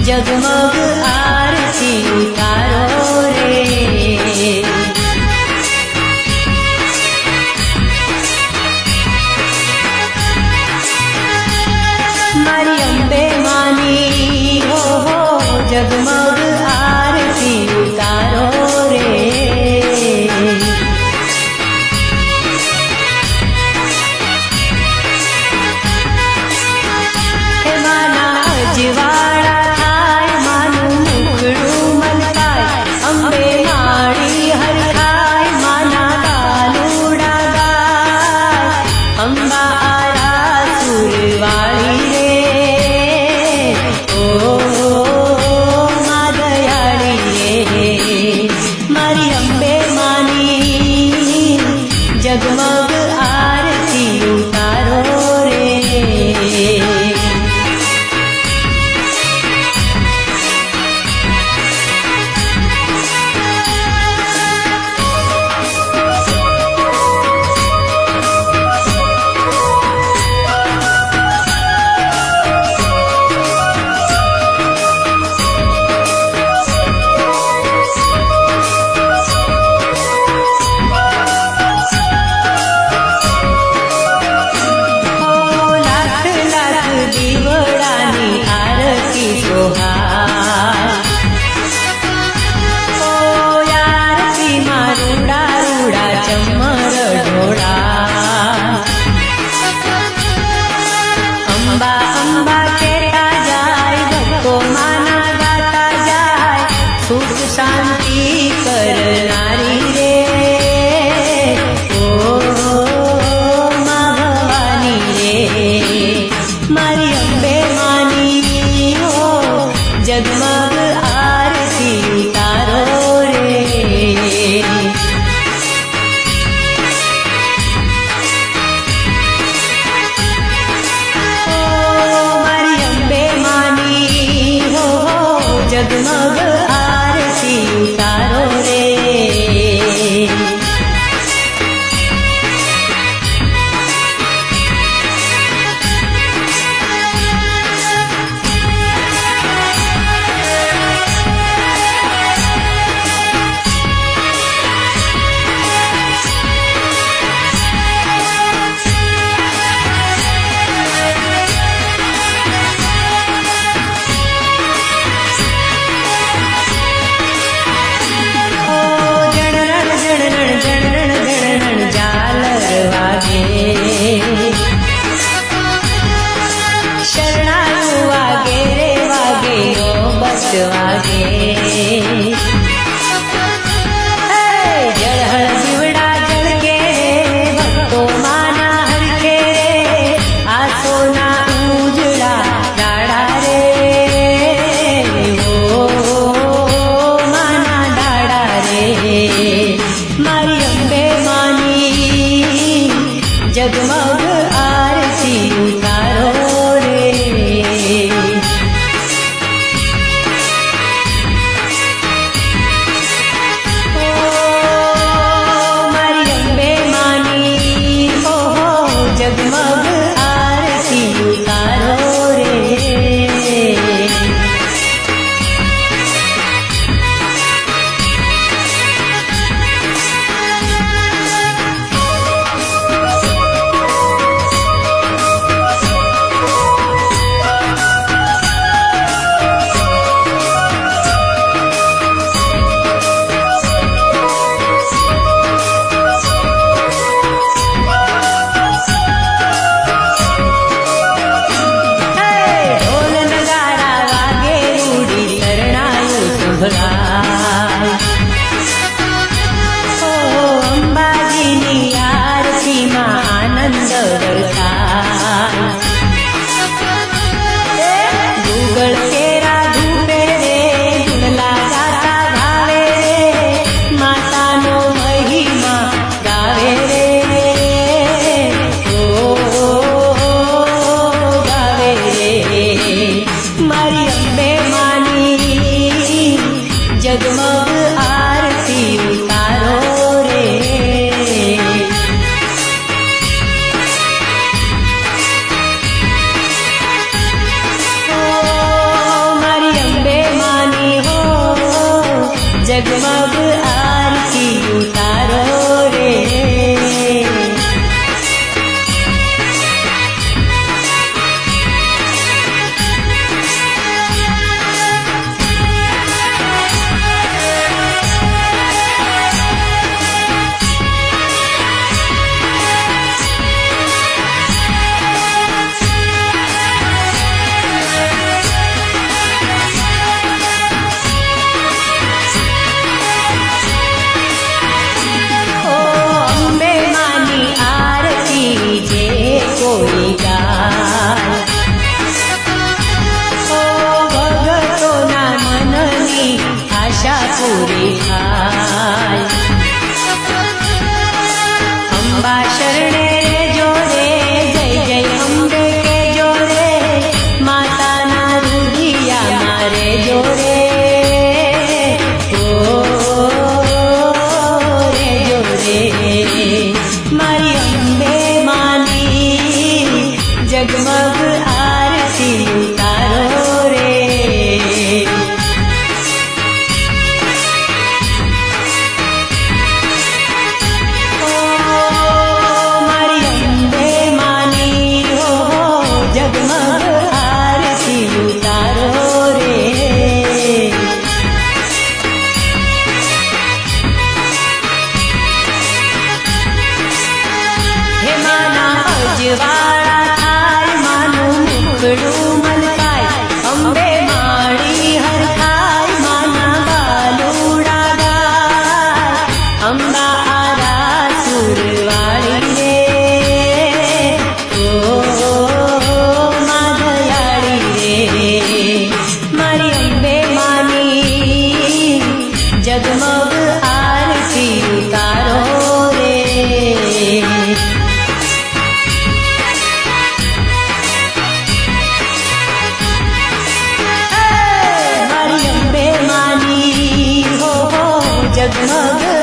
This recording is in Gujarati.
जगमग आरती उतारो रे मारी अंबे मानी हो जगमग आरती उतारो रे हे माना अजवाड़ा जगमग आरती उतारो रे अंबा अंबा कहता जाए भक्तो माना गाता जाए सुख शांति करनारी रे ओ माँ भवानी रे मारी अंबे मानी हो जगमग आरती उतारो रे जगमग आरती उतारो रे જગમગ આરતી ઉતારો રે. કોઈ ગાય ઓ ભગતોના મનની આશા પૂરી થાય. અંબા શરણે જોડે જય જય અંબે કે જોડે માતાના રૂઢિયા મારે જોડે રે જોડે મારી અંબે જગમગ આરતી ઉતારો રે. ઓ મારી અંબે માની હો જગમગ આરતી ઉતારો રે. હે માના અજવાળા મલકાય અંબે માળી હરખાય માના બાલુડા ગાય અંબા આરા સુરવાળી રે ઓ મા દયાળી રે. મારી અંબે માની જગમગ આરતી ઉતારો રે. જગમગ